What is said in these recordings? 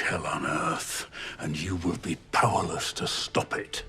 hell on earth, and you will be powerless to stop it.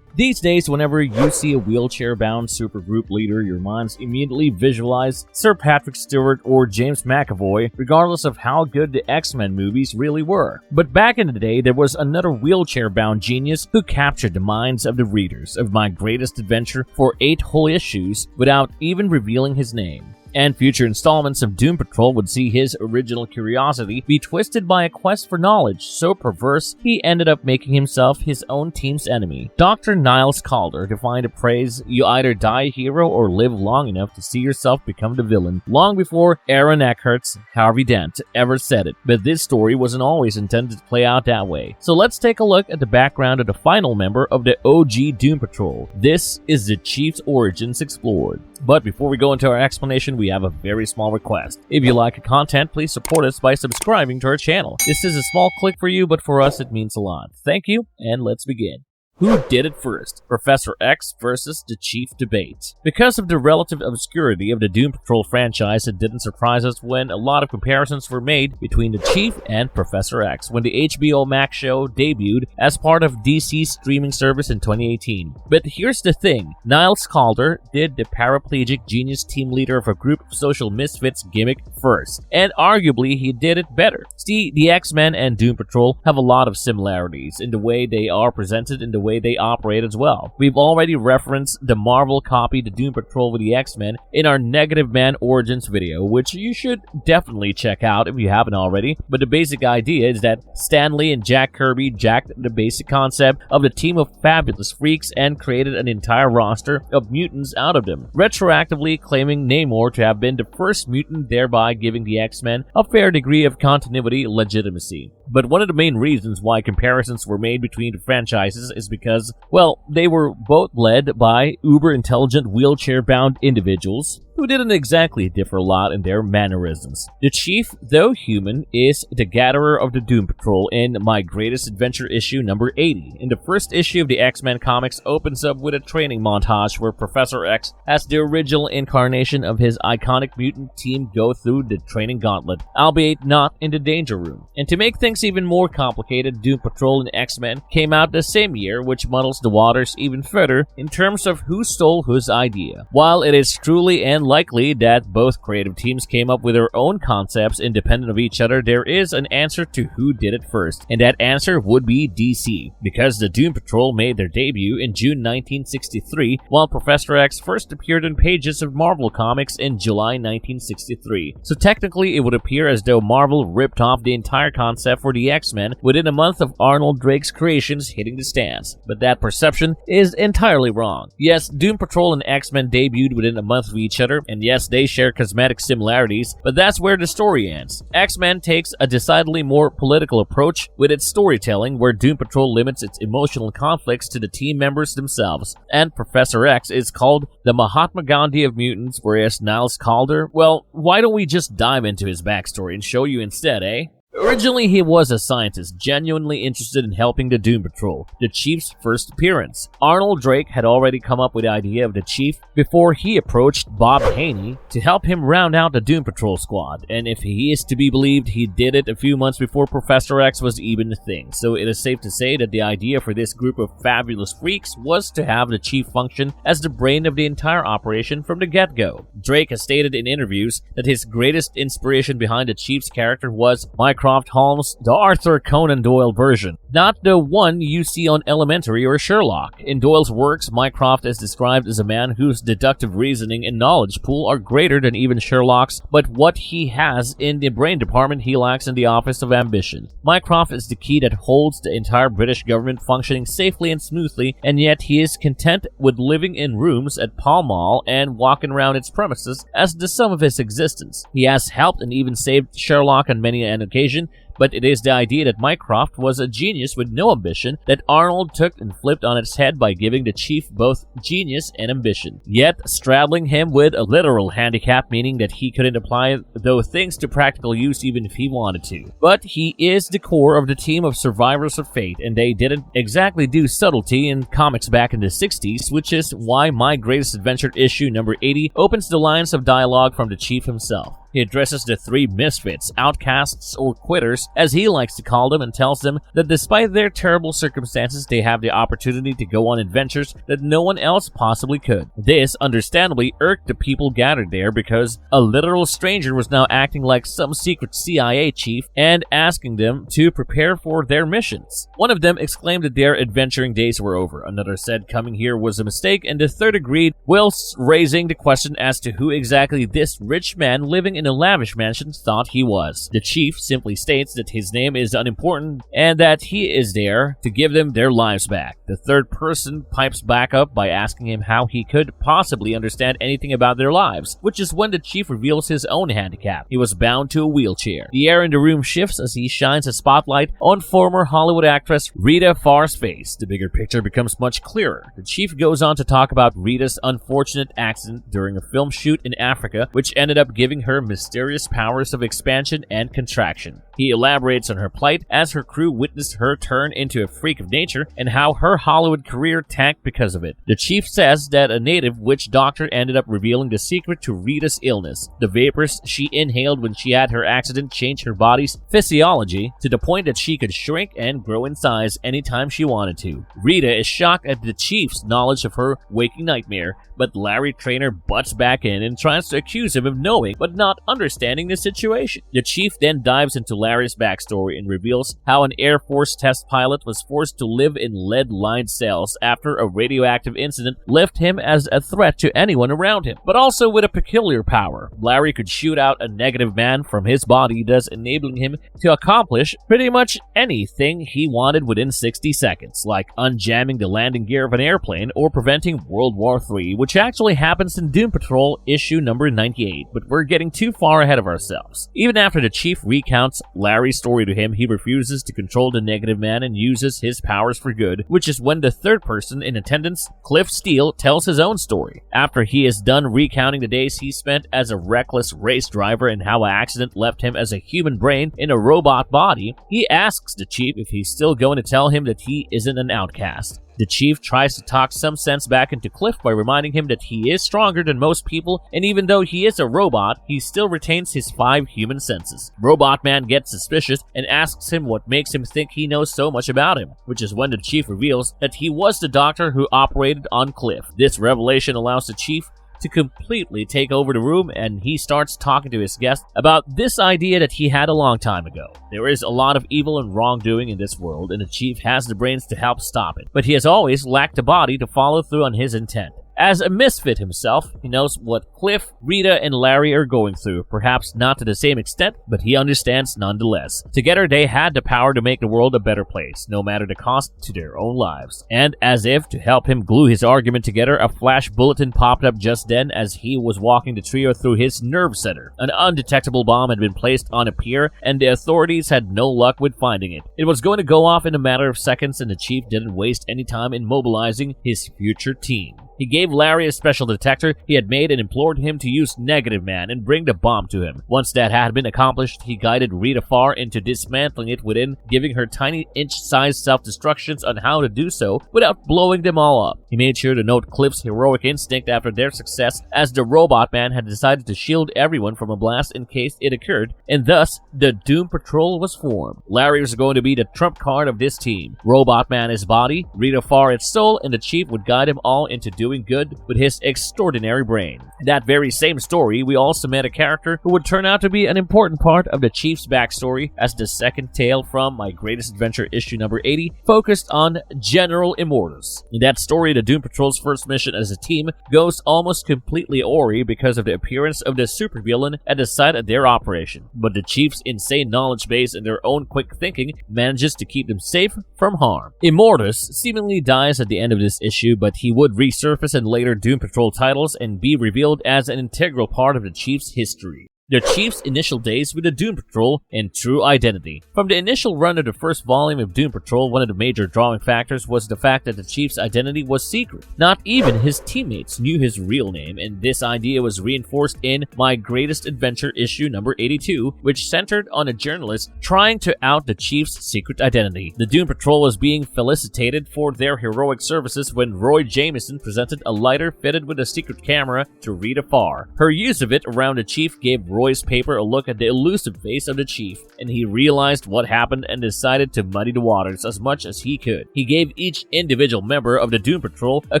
These days, whenever you see a wheelchair-bound supergroup leader, your minds immediately visualize Sir Patrick Stewart or James McAvoy, regardless of how good the X-Men movies really were. But back in the day, there was another wheelchair-bound genius who captured the minds of the readers of My Greatest Adventure for 8 whole issues without even revealing his name. And future installments of Doom Patrol would see his original curiosity be twisted by a quest for knowledge so perverse he ended up making himself his own team's enemy. Dr. Niles Caulder defined a phrase, "You either die a hero or live long enough to see yourself become the villain," long before Aaron Eckhart's Harvey Dent ever said it. But this story wasn't always intended to play out that way. So let's take a look at the background of the final member of the OG Doom Patrol. This is the Chief's origins explored. But before we go into our explanation, we have a very small request. If you like the content, please support us by subscribing to our channel. This is a small click for you, but for us it means a lot. Thank you, and let's begin. Who did it first? Professor X versus the Chief debate. Because of the relative obscurity of the Doom Patrol franchise, it didn't surprise us when a lot of comparisons were made between the Chief and Professor X when the HBO Max show debuted as part of DC's streaming service in 2018. But here's the thing, Niles Caulder did the paraplegic genius team leader of a group of social misfits gimmick first, and arguably he did it better. See, the X-Men and Doom Patrol have a lot of similarities in the way they are presented and the way they operate as well. We've already referenced the Marvel copy to Doom Patrol with the X-Men in our Negative Man Origins video, which you should definitely check out if you haven't already. But the basic idea is that Stan Lee and Jack Kirby jacked the basic concept of the team of fabulous freaks and created an entire roster of mutants out of them, retroactively claiming Namor to have been the first mutant, thereby giving the X-Men a fair degree of continuity legitimacy. But one of the main reasons why comparisons were made between the franchises is because, well, they were both led by uber-intelligent wheelchair-bound individuals who didn't exactly differ a lot in their mannerisms. The Chief, though human, is the gatherer of the Doom Patrol in My Greatest Adventure issue number 80. In the first issue of the X-Men comics opens up with a training montage where Professor X has the original incarnation of his iconic mutant team go through the training gauntlet, albeit not in the danger room. And to make things even more complicated, Doom Patrol and X-Men came out the same year, which muddles the waters even further in terms of who stole whose idea. While it is truly and likely that both creative teams came up with their own concepts independent of each other, there is an answer to who did it first, and that answer would be DC, because the Doom Patrol made their debut in June 1963, while Professor X first appeared in pages of Marvel Comics in July 1963. So technically, it would appear as though Marvel ripped off the entire concept for the X-Men within a month of Arnold Drake's creations hitting the stands. But that perception is entirely wrong. Yes, Doom Patrol and X-Men debuted within a month of each other, and yes, they share cosmetic similarities, but that's where the story ends. X-Men takes a decidedly more political approach with its storytelling, where Doom Patrol limits its emotional conflicts to the team members themselves, and Professor X is called the Mahatma Gandhi of mutants, whereas Niles Caulder, well, why don't we just dive into his backstory and show you instead, eh? Originally, he was a scientist, genuinely interested in helping the Doom Patrol, the Chief's first appearance. Arnold Drake had already come up with the idea of the Chief before he approached Bob Haney to help him round out the Doom Patrol squad, and if he is to be believed, he did it a few months before Professor X was even a thing, so it is safe to say that the idea for this group of fabulous freaks was to have the Chief function as the brain of the entire operation from the get-go. Drake has stated in interviews that his greatest inspiration behind the Chief's character was Mycroft Holmes, the Arthur Conan Doyle version, not the one you see on Elementary or Sherlock. In Doyle's works, Mycroft is described as a man whose deductive reasoning and knowledge pool are greater than even Sherlock's, but what he has in the brain department he lacks in the office of ambition. Mycroft is the key that holds the entire British government functioning safely and smoothly, and yet he is content with living in rooms at Pall Mall and walking around its premises as the sum of his existence. He has helped and even saved Sherlock on many an occasion, but it is the idea that Mycroft was a genius with no ambition that Arnold took and flipped on its head by giving the Chief both genius and ambition, yet straddling him with a literal handicap, meaning that he couldn't apply those things to practical use even if he wanted to. But he is the core of the team of survivors of fate, and they didn't exactly do subtlety in comics back in the 60s, which is why My Greatest Adventure issue number 80 opens the lines of dialogue from the Chief himself. He addresses the three misfits, outcasts, or quitters, as he likes to call them, and tells them that despite their terrible circumstances, they have the opportunity to go on adventures that no one else possibly could. This, understandably, irked the people gathered there because a literal stranger was now acting like some secret CIA chief and asking them to prepare for their missions. One of them exclaimed that their adventuring days were over. Another said coming here was a mistake, and the third agreed, whilst raising the question as to who exactly this rich man living in a lavish mansion thought he was. The chief simply states that his name is unimportant and that he is there to give them their lives back. The third person pipes back up by asking him how he could possibly understand anything about their lives, which is when the chief reveals his own handicap. He was bound to a wheelchair. The air in the room shifts as he shines a spotlight on former Hollywood actress Rita Farr's face. The bigger picture becomes much clearer. The chief goes on to talk about Rita's unfortunate accident during a film shoot in Africa, which ended up giving her mysterious powers of expansion and contraction. He elaborates on her plight as her crew witnessed her turn into a freak of nature and how her Hollywood career tanked because of it. The chief says that a native witch doctor ended up revealing the secret to Rita's illness. The vapors she inhaled when she had her accident changed her body's physiology to the point that she could shrink and grow in size anytime she wanted to. Rita is shocked at the chief's knowledge of her waking nightmare, but Larry Trainer butts back in and tries to accuse him of knowing but not understanding the situation. The chief then dives into Larry's backstory and reveals how an Air Force test pilot was forced to live in lead-lined cells after a radioactive incident left him as a threat to anyone around him, but also with a peculiar power. Larry could shoot out a negative man from his body, thus enabling him to accomplish pretty much anything he wanted within 60 seconds, like unjamming the landing gear of an airplane or preventing World War III, which actually happens in Doom Patrol issue number 98, but we're getting too far ahead of ourselves. Even after the chief recounts Larry's story to him, he refuses to control the negative man and uses his powers for good, which is when the third person in attendance, Cliff Steele, tells his own story. After he is done recounting the days he spent as a reckless race driver and how an accident left him as a human brain in a robot body, he asks the chief if he's still going to tell him that he isn't an outcast. The chief tries to talk some sense back into Cliff by reminding him that he is stronger than most people, and even though he is a robot, he still retains his 5 human senses. Robot Man gets suspicious and asks him what makes him think he knows so much about him, which is when the chief reveals that he was the doctor who operated on Cliff. This revelation allows the chief to completely take over the room, and he starts talking to his guest about this idea that he had a long time ago. There is a lot of evil and wrongdoing in this world, and the chief has the brains to help stop it, but he has always lacked a body to follow through on his intent. As a misfit himself, he knows what Cliff, Rita, and Larry are going through, perhaps not to the same extent, but he understands nonetheless. Together, they had the power to make the world a better place, no matter the cost to their own lives. And as if to help him glue his argument together, a flash bulletin popped up just then as he was walking the trio through his nerve center. An undetectable bomb had been placed on a pier, and the authorities had no luck with finding it. It was going to go off in a matter of seconds, and the chief didn't waste any time in mobilizing his future team. He gave Larry a special detector he had made and implored him to use Negative Man and bring the bomb to him. Once that had been accomplished, he guided Rita Farr into dismantling it within, giving her tiny inch-sized self-destructions on how to do so without blowing them all up. He made sure to note Cliff's heroic instinct after their success, as the Robot Man had decided to shield everyone from a blast in case it occurred, and thus the Doom Patrol was formed. Larry was going to be the trump card of this team. Robot Man his body, Rita Farr its soul, and the chief would guide him all into doing good with his extraordinary brain. In that very same story, we also met a character who would turn out to be an important part of the Chief's backstory, as the second tale from My Greatest Adventure issue number 80 focused on General Immortus. In that story, the Doom Patrol's first mission as a team goes almost completely awry because of the appearance of the supervillain at the site of their operation, but the Chief's insane knowledge base and their own quick thinking manages to keep them safe from harm. Immortus seemingly dies at the end of this issue, but he would resurface in later Doom Patrol titles and be revealed as an integral part of the Chief's history. The Chief's initial days with the Doom Patrol and true identity. From the initial run of the first volume of Doom Patrol, one of the major drawing factors was the fact that the Chief's identity was secret. Not even his teammates knew his real name, and this idea was reinforced in My Greatest Adventure issue number 82, which centered on a journalist trying to out the Chief's secret identity. The Doom Patrol was being felicitated for their heroic services when Roy Jameson presented a lighter fitted with a secret camera to Rita Farr. Her use of it around the Chief gave Roy's paper a look at the elusive face of the chief, and he realized what happened and decided to muddy the waters as much as he could. He gave each individual member of the Doom Patrol a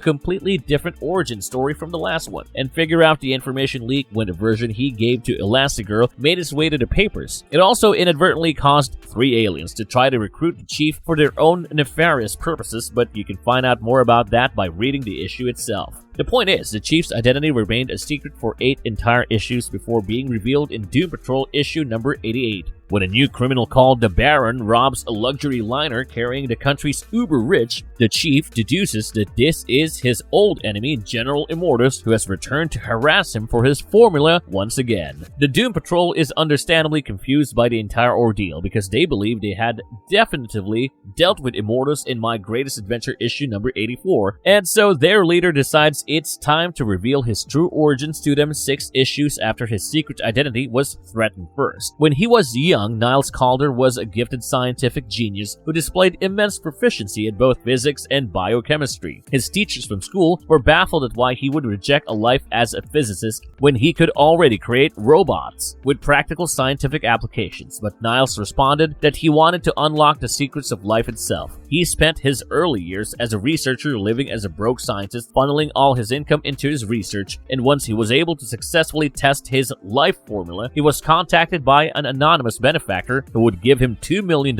completely different origin story from the last one, and figure out the information leak when the version he gave to Elastigirl made its way to the papers. It also inadvertently caused 3 aliens to try to recruit the chief for their own nefarious purposes, but you can find out more about that by reading the issue itself. The point is, the Chief's identity remained a secret for 8 entire issues before being revealed in Doom Patrol issue number 88. When a new criminal called the Baron robs a luxury liner carrying the country's uber-rich, the Chief deduces that this is his old enemy, General Immortus, who has returned to harass him for his formula once again. The Doom Patrol is understandably confused by the entire ordeal because they believe they had definitively dealt with Immortus in My Greatest Adventure issue number 84, and so their leader decides it's time to reveal his true origins to them 6 issues after his secret identity was threatened first. When he was young, Niles Caulder was a gifted scientific genius who displayed immense proficiency in both physics and biochemistry. His teachers from school were baffled at why he would reject a life as a physicist when he could already create robots with practical scientific applications, but Niles responded that he wanted to unlock the secrets of life itself. He spent his early years as a researcher living as a broke scientist, funneling all his income into his research, and once he was able to successfully test his life formula, he was contacted by an anonymous benefactor who would give him $2 million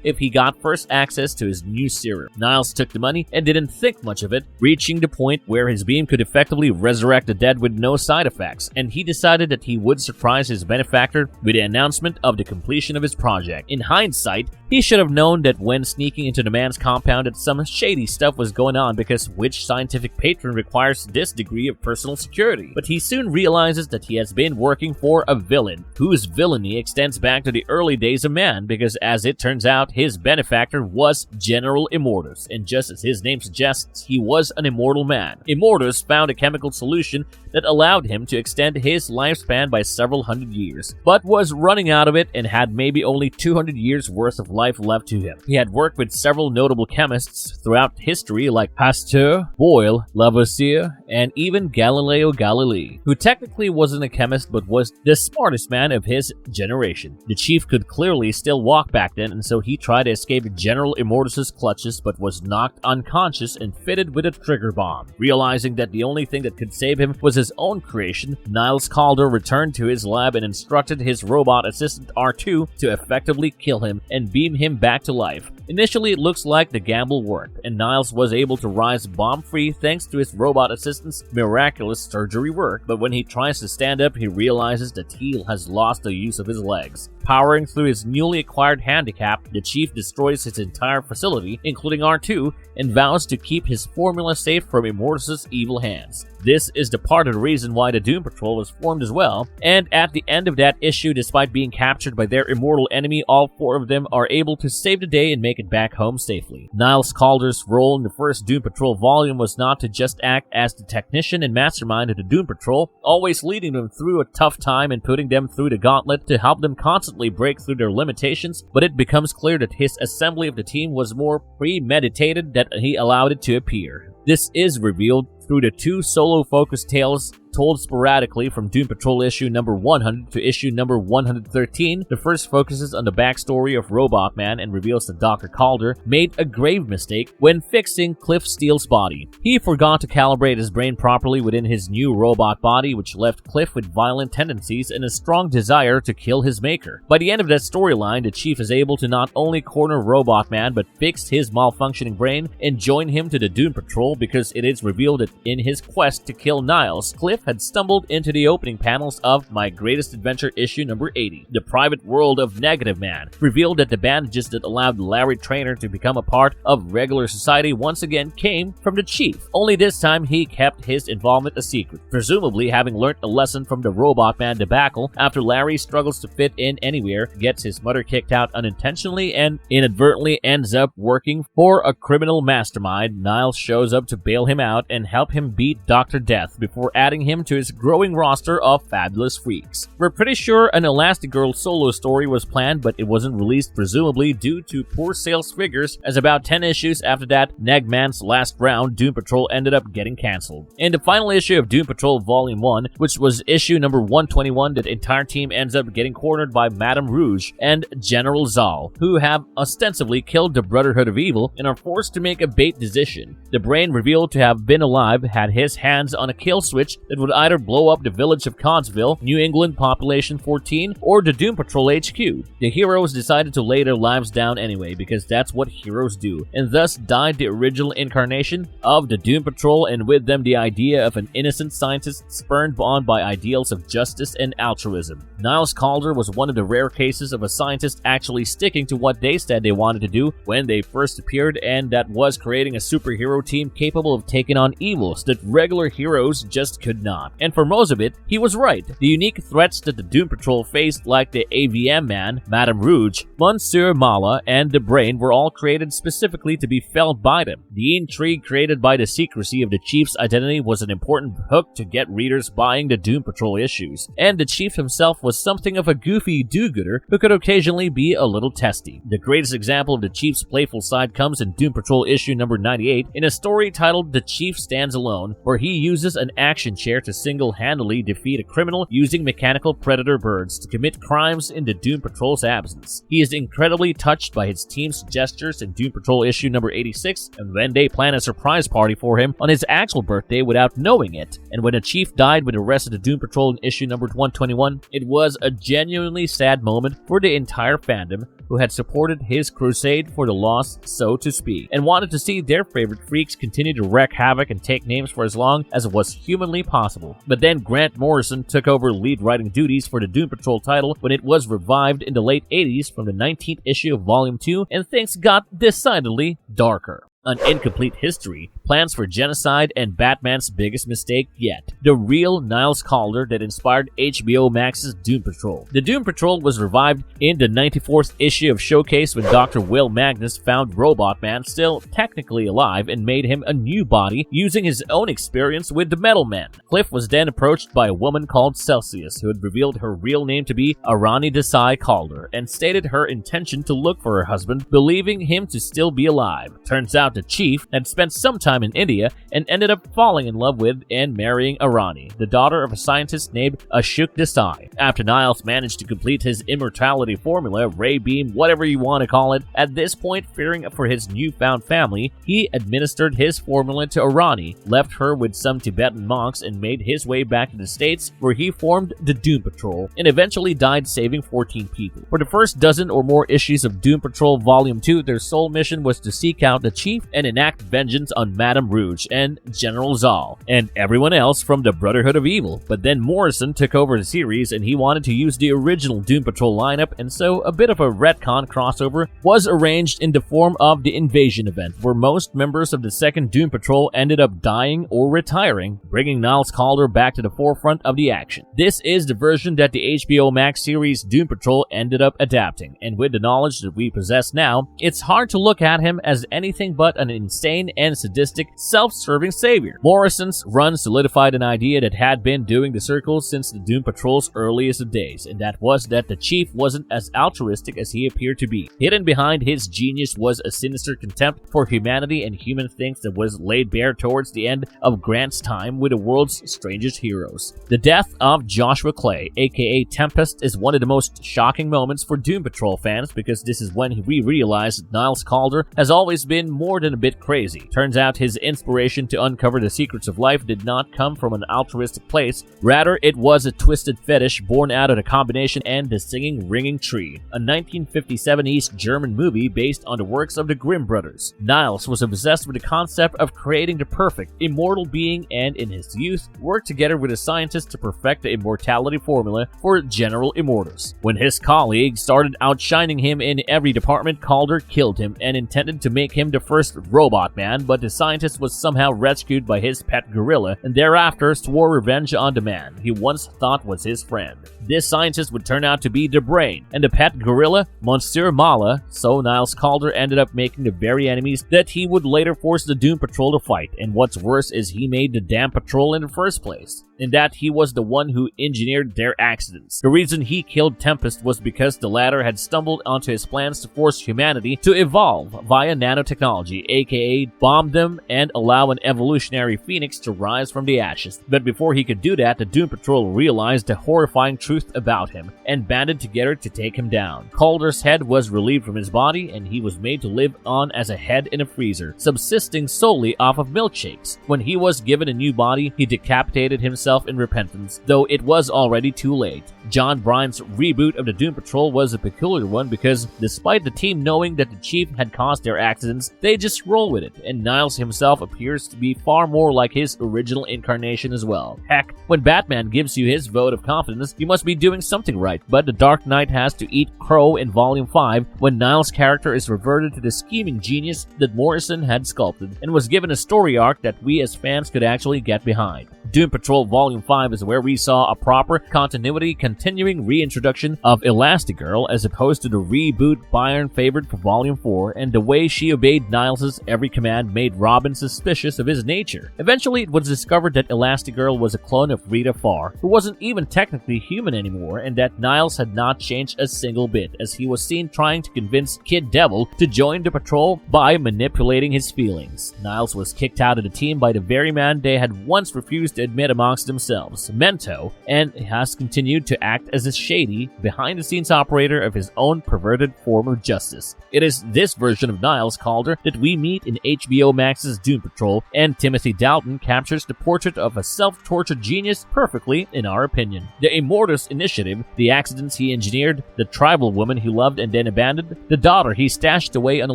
if he got first access to his new serum. Niles took the money and didn't think much of it, reaching the point where his beam could effectively resurrect the dead with no side effects, and he decided that he would surprise his benefactor with the announcement of the completion of his project. In hindsight, he should have known that when sneaking into the man's compound that some shady stuff was going on, because which scientific patron requires this degree of personal security? But he soon realizes that he has been working for a villain, whose villainy extends back to the early days of man, because as it turns out, his benefactor was General Immortus, and just as his name suggests, he was an immortal man. Immortus found a chemical solution that allowed him to extend his lifespan by several hundred years, but was running out of it and had maybe only 200 years worth of life left to him. He had worked with several notable chemists throughout history like Pasteur, Boyle, Lavoisier, and even Galileo Galilei, who technically wasn't a chemist but was the smartest man of his generation. The chief could clearly still walk back then, and so he tried to escape General Immortus' clutches but was knocked unconscious and fitted with a trigger bomb. Realizing that the only thing that could save him was his own creation, Niles Caulder returned to his lab and instructed his robot assistant R2 to effectively kill him and beam him back to life. Initially, it looks like the gamble worked, and Niles was able to rise bomb-free thanks to his robot assistant's miraculous surgery work, but when he tries to stand up, he realizes that he has lost the use of his legs. Powering through his newly acquired handicap, the chief destroys his entire facility, including R2, and vows to keep his formula safe from Immortus' evil hands. This is the part of the reason why the Doom Patrol was formed as well, and at the end of that issue, despite being captured by their immortal enemy, all 4 of them are able to save the day and make it back home safely. Niles Caulder's role in the first Doom Patrol volume was not to just act as the technician and mastermind of the Doom Patrol, always leading them through a tough time and putting them through the gauntlet to help them constantly break through their limitations, but it becomes clear that his assembly of the team was more premeditated than he allowed it to appear. This is revealed through the 2 solo-focused tales told sporadically from Doom Patrol issue number 100 to issue number 113. The first focuses on the backstory of Robot Man and reveals that Dr. Caulder made a grave mistake when fixing Cliff Steele's body. He forgot to calibrate his brain properly within his new robot body, which left Cliff with violent tendencies and a strong desire to kill his maker. By the end of that storyline, the Chief is able to not only corner Robot Man but fix his malfunctioning brain and join him to the Doom Patrol, because it is revealed that in his quest to kill Niles, Cliff had stumbled into the opening panels of My Greatest Adventure issue number 80. The private world of Negative Man revealed that the bandages that allowed Larry Trainor to become a part of regular society once again came from the Chief. Only this time he kept his involvement a secret, presumably having learned a lesson from the Robot Man debacle after Larry struggles to fit in anywhere, gets his mother kicked out unintentionally, and inadvertently ends up working for a criminal mastermind. Niles shows up to bail him out and help him beat Dr. Death before adding him him to his growing roster of fabulous freaks. We're pretty sure an Elastigirl solo story was planned, but it wasn't released, presumably due to poor sales figures, as about 10 issues after that Negman's last round, Doom Patrol ended up getting cancelled. In the final issue of Doom Patrol Volume 1, which was issue number 121, the entire team ends up getting cornered by Madame Rouge and General Zal, who have ostensibly killed the Brotherhood of Evil and are forced to make a bait decision. The Brain, revealed to have been alive, had his hands on a kill switch that would either blow up the village of Codsville, New England population 14, or the Doom Patrol HQ. The heroes decided to lay their lives down anyway, because that's what heroes do, and thus died the original incarnation of the Doom Patrol, and with them the idea of an innocent scientist spurned on by ideals of justice and altruism. Niles Caulder was one of the rare cases of a scientist actually sticking to what they said they wanted to do when they first appeared, and that was creating a superhero team capable of taking on evils that regular heroes just could not. And for most of it, he was right. The unique threats that the Doom Patrol faced, like the AVM Man, Madame Rouge, Monsieur Mala, and the Brain, were all created specifically to be felt by them. The intrigue created by the secrecy of the Chief's identity was an important hook to get readers buying the Doom Patrol issues, and the Chief himself was something of a goofy do-gooder who could occasionally be a little testy. The greatest example of the Chief's playful side comes in Doom Patrol issue number 98, in a story titled The Chief Stands Alone, where he uses an action chair to single-handedly defeat a criminal using mechanical predator birds to commit crimes in the Doom Patrol's absence. He is incredibly touched by his team's gestures in Doom Patrol issue number 86, and when they plan a surprise party for him on his actual birthday without knowing it. And when the Chief died with the rest of the Doom Patrol in issue number 121, it was a genuinely sad moment for the entire fandom, who had supported his crusade for the lost, so to speak, and wanted to see their favorite freaks continue to wreak havoc and take names for as long as it was humanly possible. But then Grant Morrison took over lead writing duties for the Doom Patrol title when it was revived in the late 80s from the 19th issue of Volume 2, and things got decidedly darker. An incomplete history, plans for genocide, and Batman's biggest mistake yet. The real Niles Caulder that inspired HBO Max's Doom Patrol. The Doom Patrol was revived in the 94th issue of Showcase when Dr. Will Magnus found Robot Man still technically alive and made him a new body using his own experience with the Metal Men. Cliff was then approached by a woman called Celsius, who had revealed her real name to be Arani Desai Caulder, and stated her intention to look for her husband, believing him to still be alive. Turns out the Chief had spent some time in India and ended up falling in love with and marrying Arani, the daughter of a scientist named Ashok Desai. After Niles managed to complete his immortality formula, Ray Beam, whatever you want to call it, at this point fearing for his newfound family, he administered his formula to Arani, left her with some Tibetan monks, and made his way back to the States, where he formed the Doom Patrol and eventually died saving 14 people. For the first dozen or more issues of Doom Patrol Volume 2, their sole mission was to seek out the Chief and enact vengeance on Madame Rouge and General Zal and everyone else from the Brotherhood of Evil. But then Morrison took over the series and he wanted to use the original Doom Patrol lineup, and so a bit of a retcon crossover was arranged in the form of the Invasion event, where most members of the second Doom Patrol ended up dying or retiring, bringing Niles Caulder back to the forefront of the action. This is the version that the HBO Max series Doom Patrol ended up adapting, and with the knowledge that we possess now, it's hard to look at him as anything but an insane and sadistic, self-serving savior. Morrison's run solidified an idea that had been doing the circles since the Doom Patrol's earliest of days, and that was that the Chief wasn't as altruistic as he appeared to be. Hidden behind his genius was a sinister contempt for humanity and human things that was laid bare towards the end of Grant's time with the world's strangest heroes. The death of Joshua Clay, aka Tempest, is one of the most shocking moments for Doom Patrol fans, because this is when we realized that Niles Caulder has always been more than a bit crazy. Turns out his inspiration to uncover the secrets of life did not come from an altruistic place. Rather, it was a twisted fetish born out of the combination and the Singing Ringing Tree, a 1957 East German movie based on the works of the Grimm brothers. Niles was obsessed with the concept of creating the perfect, immortal being, and in his youth, worked together with a scientist to perfect the immortality formula for General Immortus. When his colleague started outshining him in every department, Caulder killed him and intended to make him the first Robot Man, but the scientist was somehow rescued by his pet gorilla, and thereafter swore revenge on the man he once thought was his friend. This scientist would turn out to be the Brain, and the pet gorilla, Monsieur Mala, so Niles Caulder ended up making the very enemies that he would later force the Doom Patrol to fight, and what's worse is he made the damn patrol in the first place. in that he was the one who engineered their accidents. The reason he killed Tempest was because the latter had stumbled onto his plans to force humanity to evolve via nanotechnology, aka bomb them and allow an evolutionary phoenix to rise from the ashes. But before he could do that, the Doom Patrol realized the horrifying truth about him and banded together to take him down. Caulder's head was relieved from his body and he was made to live on as a head in a freezer, subsisting solely off of milkshakes. When he was given a new body, he decapitated himself in repentance, though it was already too late. John Bryan's reboot of the Doom Patrol was a peculiar one because despite the team knowing that the chief had caused their accidents, they just roll with it, and Niles himself appears to be far more like his original incarnation as well. Heck, when Batman gives you his vote of confidence, you must be doing something right, but the Dark Knight has to eat crow in Volume 5 when Niles' character is reverted to the scheming genius that Morrison had sculpted, and was given a story arc that we as fans could actually get behind. Doom Patrol Volume 5 is where we saw a proper continuity continuing reintroduction of Elastigirl as opposed to the reboot Byrne favored for Volume 4, and the way she obeyed Niles' every command made Robin suspicious of his nature. Eventually, it was discovered that Elastigirl was a clone of Rita Farr, who wasn't even technically human anymore, and that Niles had not changed a single bit, as he was seen trying to convince Kid Devil to join the patrol by manipulating his feelings. Niles was kicked out of the team by the very man they had once refused to admit amongst themselves, Mento, and has continued to act as a shady, behind-the-scenes operator of his own perverted form of justice. It is this version of Niles Caulder that we meet in HBO Max's Doom Patrol, and Timothy Dalton captures the portrait of a self-tortured genius perfectly, in our opinion. The Immortus Initiative, the accidents he engineered, the tribal woman he loved and then abandoned, the daughter he stashed away on a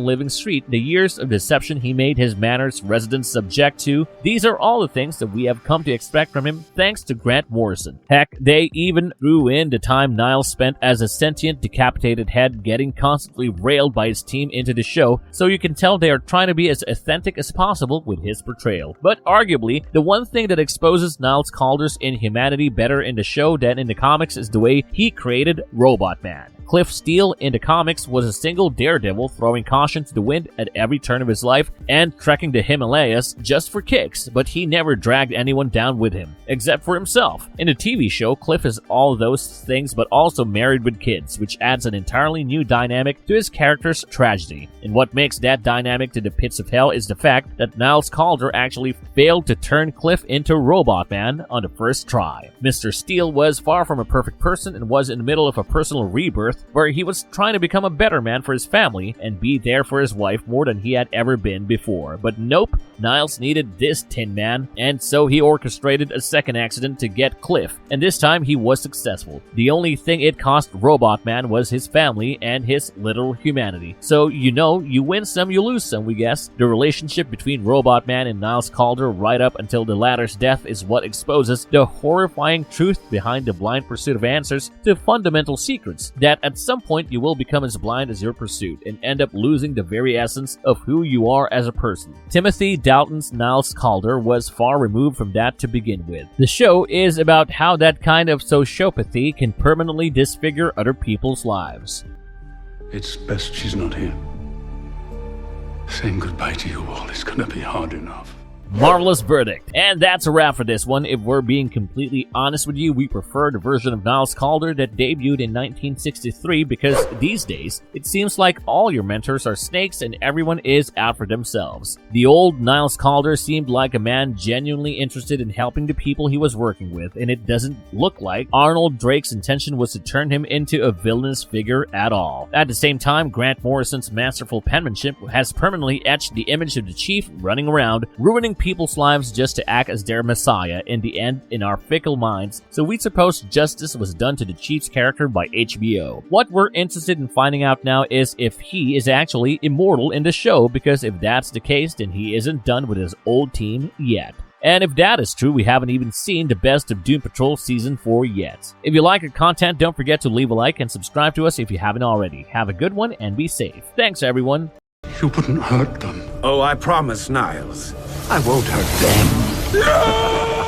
living street, the years of deception he made his Manor's residents subject to, these are all the things that we have come to expect from him thanks to Grant Morrison. Heck, they even threw in the time Niles spent as a sentient decapitated head getting constantly railed by his team into the show, so you can tell they are trying to be as authentic as possible with his portrayal. But arguably, the one thing that exposes Niles Caulder's inhumanity better in the show than in the comics is the way he created Robot Man. Cliff Steele in the comics was a single daredevil throwing caution to the wind at every turn of his life and trekking the Himalayas just for kicks, but he never dragged anyone down with him, except for himself. In the TV show, Cliff is all those things but also married with kids, which adds an entirely new dynamic to his character's tragedy. And what makes that dynamic to the pits of hell is the fact that Niles Caulder actually failed to turn Cliff into Robot Man on the first try. Mr. Steele was far from a perfect person and was in the middle of a personal rebirth where he was trying to become a better man for his family and be there for his wife more than he had ever been before. But nope, Niles needed this Tin Man, and so he orchestrated a second accident to get Cliff, and this time he was successful. The only thing it cost Robot Man was his family and his literal humanity. So, you know, you win some, you lose some, we guess. The relationship between Robot Man and Niles Caulder right up until the latter's death is what exposes the horrifying truth behind the blind pursuit of answers to fundamental secrets, that at some point you will become as blind as your pursuit and end up losing the very essence of who you are as a person. Timothy Dalton's Niles Caulder was far removed from that to begin with. The show is about how that kind of sociopathy can permanently disfigure other people's lives. It's best she's not here. Saying goodbye to you all is gonna be hard enough. Marvelous verdict. And that's a wrap for this one. If we're being completely honest with you, we prefer the version of Niles Caulder that debuted in 1963 because these days, it seems like all your mentors are snakes and everyone is out for themselves. The old Niles Caulder seemed like a man genuinely interested in helping the people he was working with, and it doesn't look like Arnold Drake's intention was to turn him into a villainous figure at all. At the same time, Grant Morrison's masterful penmanship has permanently etched the image of the Chief running around, ruining people's lives just to act as their messiah in the end in our fickle minds, so we suppose justice was done to the Chief's character by HBO. What we're interested in finding out now is if he is actually immortal in the show, because if that's the case, then he isn't done with his old team yet. And if that is true, we haven't even seen the best of Doom Patrol Season 4 yet. If you like our content, don't forget to leave a like and subscribe to us if you haven't already. Have a good one and be safe. Thanks, everyone. You wouldn't hurt them. Oh, I promise, Niles. I won't hurt them.